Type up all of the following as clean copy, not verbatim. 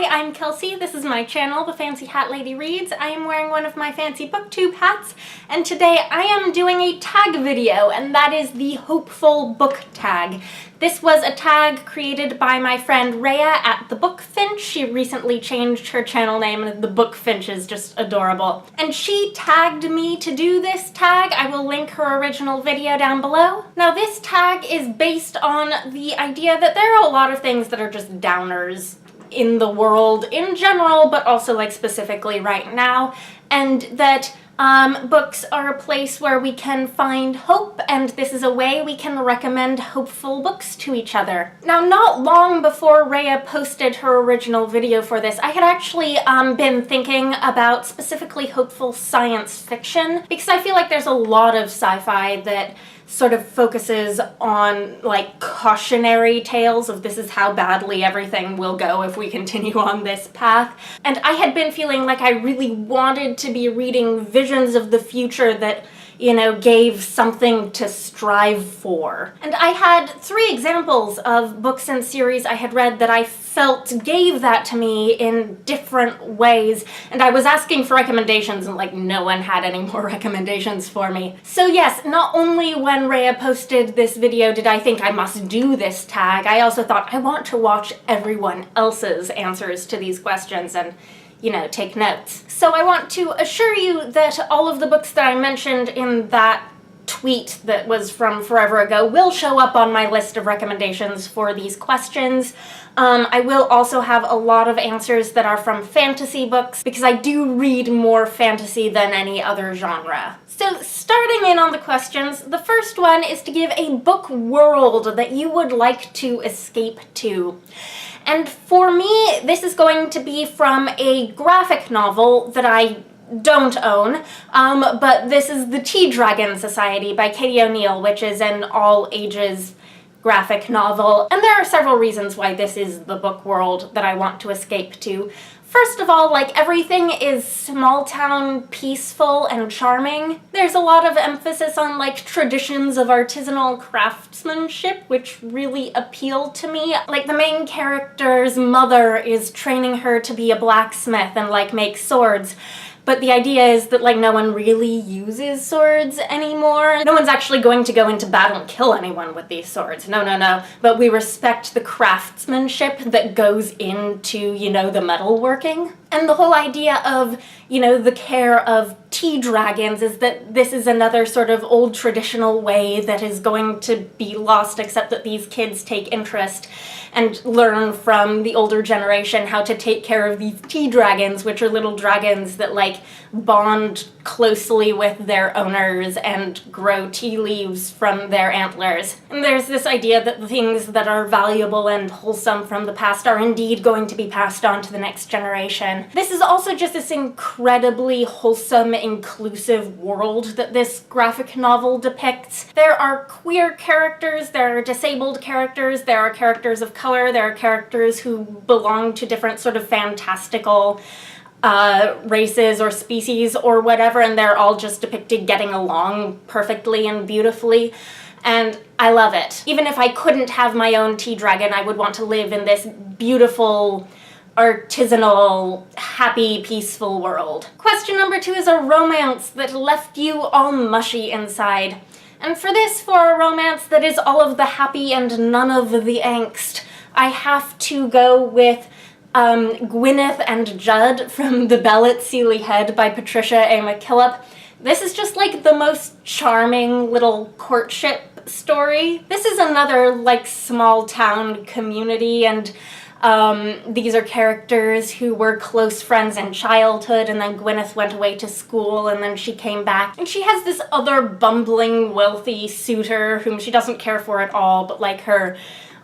I'm Kelsey. This is my channel, The Fancy Hat Lady Reads. I am wearing one of my fancy booktube hats, and today I am doing a tag video, and that is the Hopeful Book tag. This was a tag created by my friend Reija at The Bookfinch. She recently changed her channel name, and The Bookfinch is just adorable. And she tagged me to do this tag. I will link her original video down below. Now, this tag is based on the idea that there are a lot of things that are just downers in the world in general, but also like specifically right now, and that books are a place where we can find hope, and this is a way we can recommend hopeful books to each other. Now, not long before Reija posted her original video for this, I had actually been thinking about specifically hopeful science fiction, because I feel like there's a lot of sci-fi that sort of focuses on like cautionary tales of this is how badly everything will go if we continue on this path. And I had been feeling like I really wanted to be reading visions of the future that, you know, gave something to strive for. And I had 3 examples of books and series I had read that I felt gave that to me in different ways, and I was asking for recommendations and like no one had any more recommendations for me. So yes, not only when Reija posted this video did I think I must do this tag, I also thought I want to watch everyone else's answers to these questions and, you know, take notes. So I want to assure you that all of the books that I mentioned in that tweet that was from forever ago will show up on my list of recommendations for these questions. I will also have a lot of answers that are from fantasy books, because I do read more fantasy than any other genre. So starting in on the questions, the first one is to give a book world that you would like to escape to. And for me, this is going to be from a graphic novel that I don't own, but this is The Tea Dragon Society by Katie O'Neill, which is an all-ages graphic novel. And there are several reasons why this is the book world that I want to escape to. First of all, like, everything is small-town, peaceful, and charming. There's a lot of emphasis on, like, traditions of artisanal craftsmanship, which really appeal to me. Like, the main character's mother is training her to be a blacksmith and, like, make swords. But the idea is that, like, no one really uses swords anymore. No one's actually going to go into battle and kill anyone with these swords. No, no, no. But we respect the craftsmanship that goes into, you know, the metalworking. And the whole idea of, you know, the care of tea dragons is that this is another sort of old traditional way that is going to be lost, except that these kids take interest and learn from the older generation how to take care of these tea dragons, which are little dragons that, like, bond closely with their owners and grow tea leaves from their antlers. And there's this idea that the things that are valuable and wholesome from the past are indeed going to be passed on to the next generation. This is also just this incredibly wholesome, inclusive world that this graphic novel depicts. There are queer characters, there are disabled characters, there are characters of color, there are characters who belong to different sort of fantastical races or species or whatever, and they're all just depicted getting along perfectly and beautifully. And I love it. Even if I couldn't have my own tea dragon, I would want to live in this beautiful, artisanal, happy, peaceful world. Question number 2 is a romance that left you all mushy inside. And for this, for a romance that is all of the happy and none of the angst, I have to go with Gwyneth and Judd from The Belle at Sealey Head by Patricia McKillip. This is just like the most charming little courtship story. This is another like small town community, and these are characters who were close friends in childhood, and then Gwyneth went away to school and then she came back. And she has this other bumbling, wealthy suitor whom she doesn't care for at all, but like her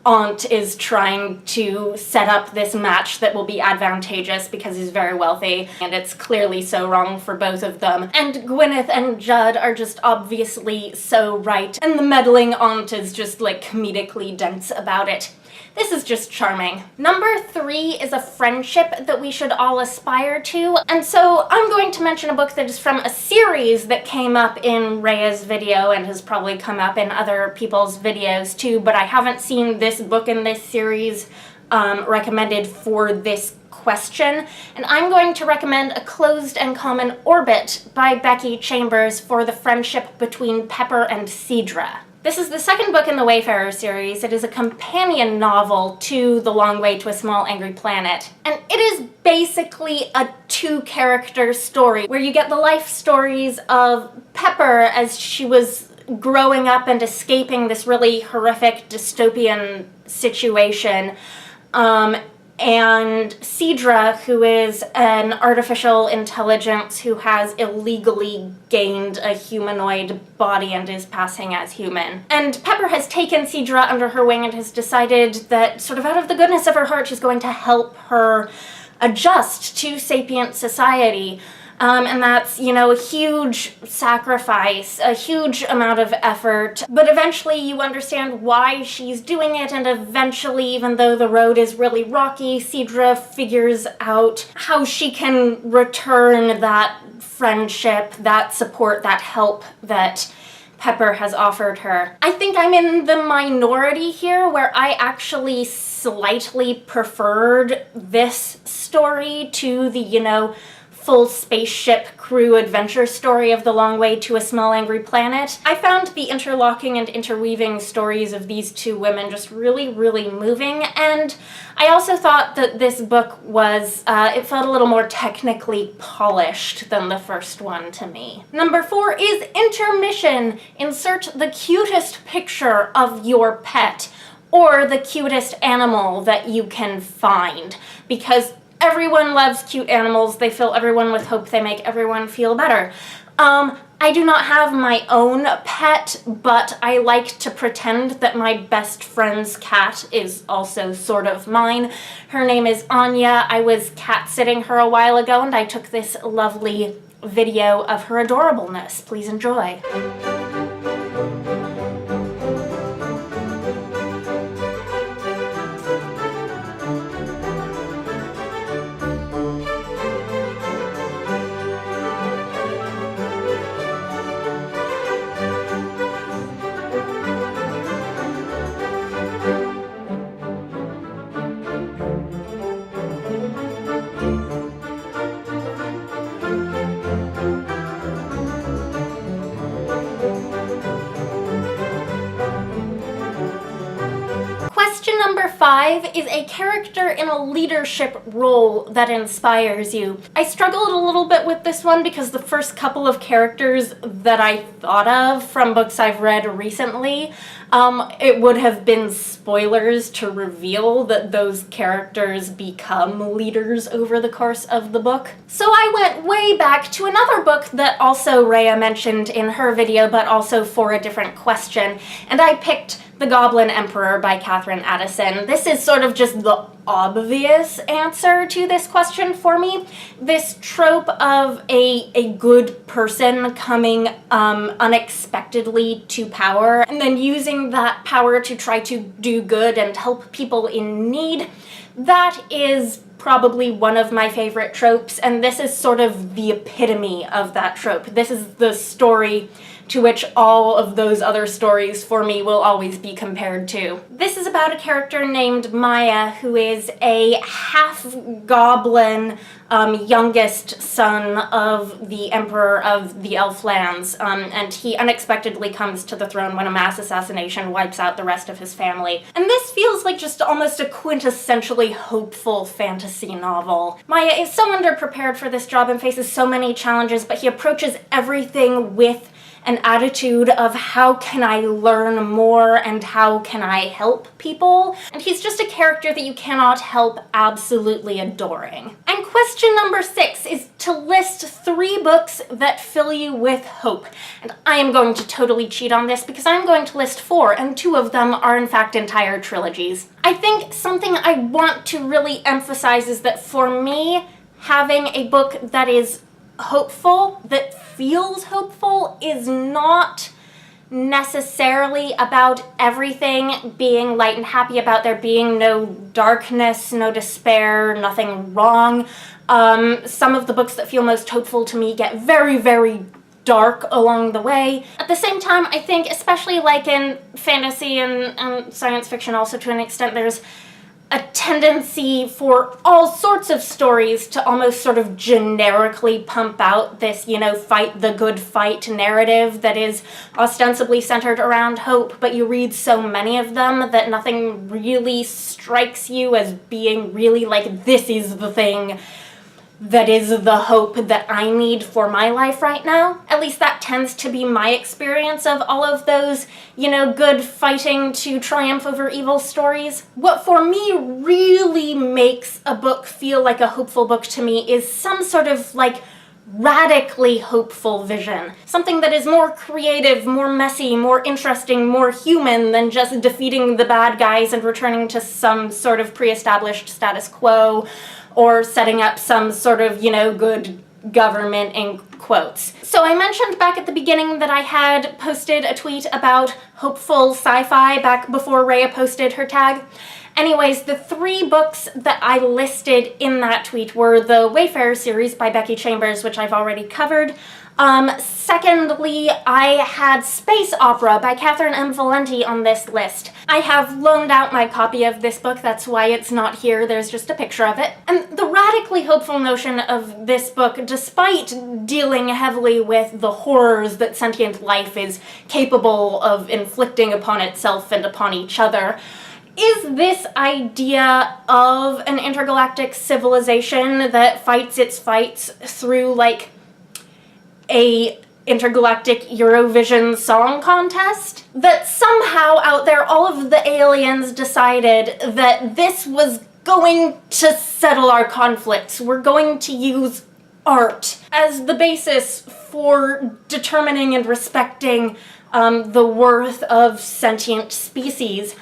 aunt is trying to set up this match that will be advantageous because he's very wealthy, and it's clearly so wrong for both of them. And Gwyneth and Judd are just obviously so right, and the meddling aunt is just like comedically dense about it. This is just charming. Number 3 is a friendship that we should all aspire to, and so I'm going to mention a book that is from a series that came up in Reija's video and has probably come up in other people's videos too, but I haven't seen this book in this series recommended for this question, and I'm going to recommend A Closed and Common Orbit by Becky Chambers for the friendship between Pepper and Cedra. This is the second book in the Wayfarer series. It is a companion novel to The Long Way to a Small Angry Planet. And it is basically a two-character story where you get the life stories of Pepper as she was growing up and escaping this really horrific dystopian situation, and Cedra, who is an artificial intelligence who has illegally gained a humanoid body and is passing as human. And Pepper has taken Cedra under her wing and has decided that, sort of out of the goodness of her heart, she's going to help her adjust to sapient society. And that's, you know, a huge sacrifice, a huge amount of effort, but eventually you understand why she's doing it, and eventually, even though the road is really rocky, Cedra figures out how she can return that friendship, that support, that help that Pepper has offered her. I think I'm in the minority here, where I actually slightly preferred this story to the, you know, full spaceship crew adventure story of The Long Way to a Small Angry Planet. I found the interlocking and interweaving stories of these two women just really, really moving, and I also thought that this book was, it felt a little more technically polished than the first one to me. Number 4 is Intermission. Insert the cutest picture of your pet, or the cutest animal that you can find, because everyone loves cute animals. They fill everyone with hope. They make everyone feel better. I do not have my own pet, but I like to pretend that my best friend's cat is also sort of mine. Her name is Anya. I was cat-sitting her a while ago, and I took this lovely video of her adorableness. Please enjoy. Question number 5 is a character in a leadership role that inspires you. I struggled a little bit with this one because the first couple of characters that I thought of from books I've read recently, it would have been spoilers to reveal that those characters become leaders over the course of the book. So I went way back to another book that also Reija mentioned in her video, but also for a different question, and I picked The Goblin Emperor by Katherine Addison. This is sort of just the obvious answer to this question for me. This trope of a good person coming unexpectedly to power and then using that power to try to do good and help people in need, that is probably one of my favorite tropes, and this is sort of the epitome of that trope. This is the story to which all of those other stories for me will always be compared to. This is about a character named Maya, who is a half-goblin youngest son of the Emperor of the Elflands, and he unexpectedly comes to the throne when a mass assassination wipes out the rest of his family. And this feels like just almost a quintessentially hopeful fantasy novel. Maya is so underprepared for this job and faces so many challenges, but he approaches everything with an attitude of how can I learn more and how can I help people? And he's just a character that you cannot help absolutely adoring. And question number 6 is to list 3 books that fill you with hope. And I am going to totally cheat on this because I'm going to list 4, and 2 of them are in fact entire trilogies. I think something I want to really emphasize is that for me, having a book that is hopeful, that feels hopeful, is not necessarily about everything being light and happy, about there being no darkness, no despair, nothing wrong. Some of the books that feel most hopeful to me get very, very dark along the way. At the same time, I think, especially like in fantasy and science fiction also to an extent, there's a tendency for all sorts of stories to almost sort of generically pump out this, you know, fight the good fight narrative that is ostensibly centered around hope, but you read so many of them that nothing really strikes you as being really like, this is the thing that is the hope that I need for my life right now. At least that tends to be my experience of all of those, you know, good fighting to triumph over evil stories. What for me really makes a book feel like a hopeful book to me is some sort of like radically hopeful vision. Something that is more creative, more messy, more interesting, more human than just defeating the bad guys and returning to some sort of pre-established status quo, or setting up some sort of, you know, good government in quotes. So I mentioned back at the beginning that I had posted a tweet about hopeful sci-fi back before Reija posted her tag. Anyways, the 3 books that I listed in that tweet were the Wayfarer series by Becky Chambers, which I've already covered. Secondly, I had Space Opera by Katherine and Valente on this list. I have loaned out my copy of this book, that's why it's not here, there's just a picture of it. And the radically hopeful notion of this book, despite dealing heavily with the horrors that sentient life is capable of inflicting upon itself and upon each other, is this idea of an intergalactic civilization that fights its fights through, like, a intergalactic Eurovision song contest? That somehow out there all of the aliens decided that this was going to settle our conflicts. We're going to use art as the basis for determining and respecting the worth of sentient species.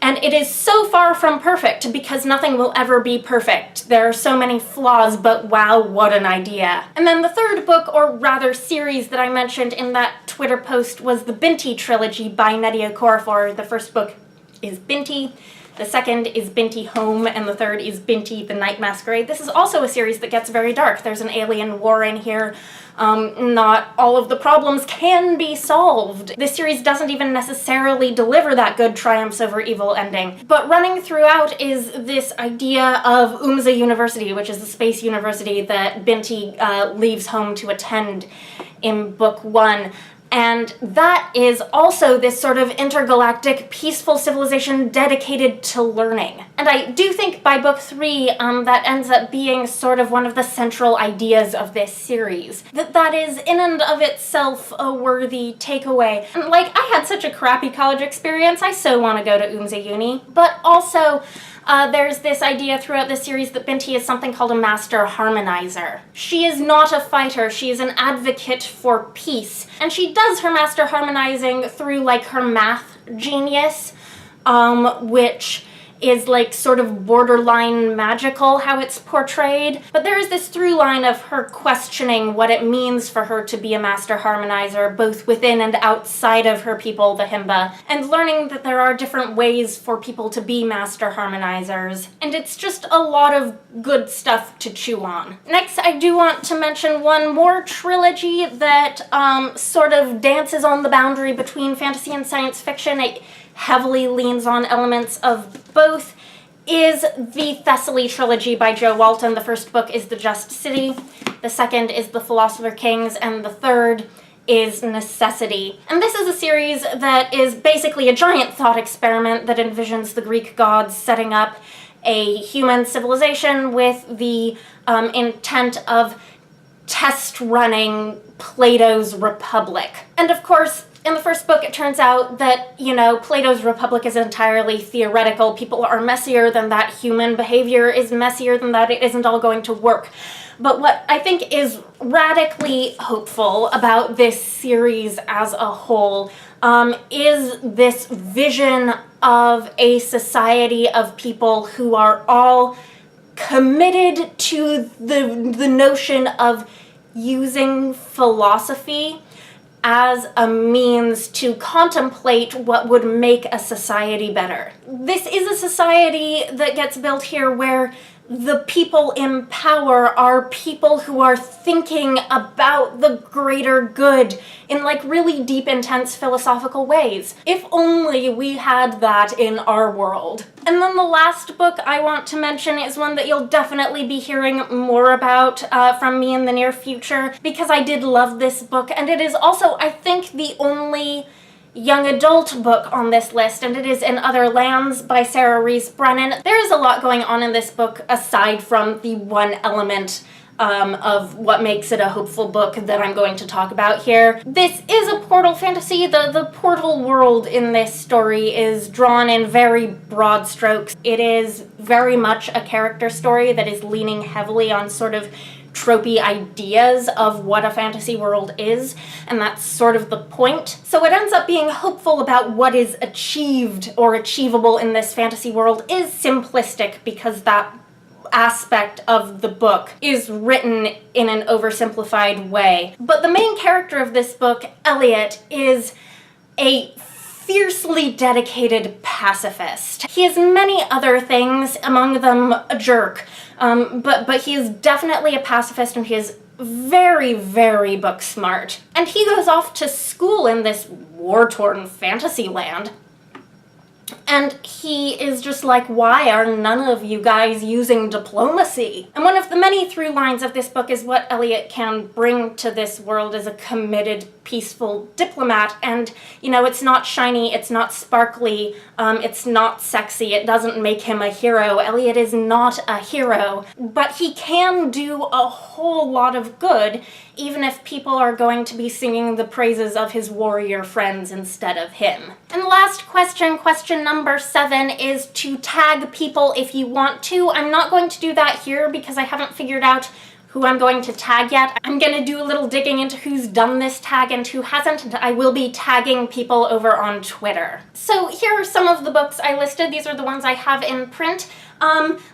And it is so far from perfect because nothing will ever be perfect. There are so many flaws, but wow, what an idea. And then the third book, or rather series, that I mentioned in that Twitter post was the Binti Trilogy by Nnedi Okorafor. The first book is Binti, the second is Binti Home, and the third is Binti the Night Masquerade. This is also a series that gets very dark. There's an alien war in here. Not all of the problems can be solved. This series doesn't even necessarily deliver that good triumphs over evil ending. But running throughout is this idea of Umza University, which is the space university that Binti leaves home to attend in book 1. And that is also this sort of intergalactic, peaceful civilization dedicated to learning. And I do think by book 3, that ends up being sort of one of the central ideas of this series. That is in and of itself a worthy takeaway. And like, I had such a crappy college experience, I so want to go to Umza Uni. But also, there's this idea throughout this series that Binti is something called a master harmonizer. She is not a fighter, she is an advocate for peace. And she does her master harmonizing through like her math genius, which is like sort of borderline magical how it's portrayed. But there is this through line of her questioning what it means for her to be a master harmonizer, both within and outside of her people, the Himba, and learning that there are different ways for people to be master harmonizers. And it's just a lot of good stuff to chew on. Next, I do want to mention one more trilogy that sort of dances on the boundary between fantasy and science fiction. It heavily leans on elements of both, is the Thessaly trilogy by Jo Walton. The first book is The Just City, the second is The Philosopher Kings, and the third is Necessity. And this is a series that is basically a giant thought experiment that envisions the Greek gods setting up a human civilization with the intent of test running Plato's Republic. And of course, in the first book, it turns out that, you know, Plato's Republic is entirely theoretical. People are messier than that. Human behavior is messier than that. It isn't all going to work. But what I think is radically hopeful about this series as a whole is this vision of a society of people who are all committed to the notion of using philosophy as a means to contemplate what would make a society better. This is a society that gets built here where the people in power are people who are thinking about the greater good in like really deep, intense philosophical ways. If only we had that in our world. And then the last book I want to mention is one that you'll definitely be hearing more about from me in the near future, because I did love this book, and it is also, I think, the only young adult book on this list, and it is In Other Lands by Rees Brennan. There is a lot going on in this book aside from the one element of what makes it a hopeful book that I'm going to talk about here. This is a portal fantasy. The portal world in this story is drawn in very broad strokes. It is very much a character story that is leaning heavily on sort of tropey ideas of what a fantasy world is, and that's sort of the point. So it ends up being hopeful about what is achieved or achievable in this fantasy world is simplistic, because that aspect of the book is written in an oversimplified way. But the main character of this book, Elliot, is a fiercely dedicated pacifist. He is many other things, among them a jerk, but he is definitely a pacifist, and he is very, very book smart. And he goes off to school in this war-torn fantasy land, and he is just like, why are none of you guys using diplomacy? And one of the many through lines of this book is what Elliot can bring to this world as a committed, peaceful diplomat. And, you know, it's not shiny, it's not sparkly, it's not sexy, it doesn't make him a hero. Elliot is not a hero, but he can do a whole lot of good, even if people are going to be singing the praises of his warrior friends instead of him. And last question, question number 7, is to tag people if you want to. I'm not going to do that here because I haven't figured out who I'm going to tag yet. I'm gonna do a little digging into who's done this tag and who hasn't, and I will be tagging people over on Twitter. So here are some of the books I listed. These are the ones I have in print.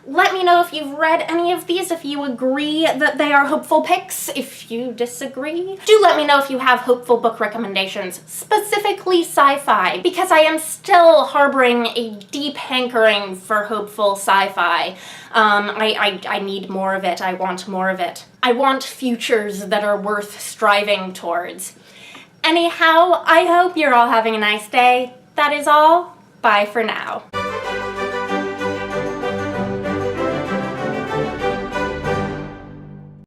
Let me know if you've read any of these, if you agree that they are hopeful picks. If you disagree, do let me know if you have hopeful book recommendations, specifically sci-fi, because I am still harboring a deep hankering for hopeful sci-fi. I need more of it. I want more of it. I want futures that are worth striving towards. Anyhow, I hope you're all having a nice day. That is all. Bye for now.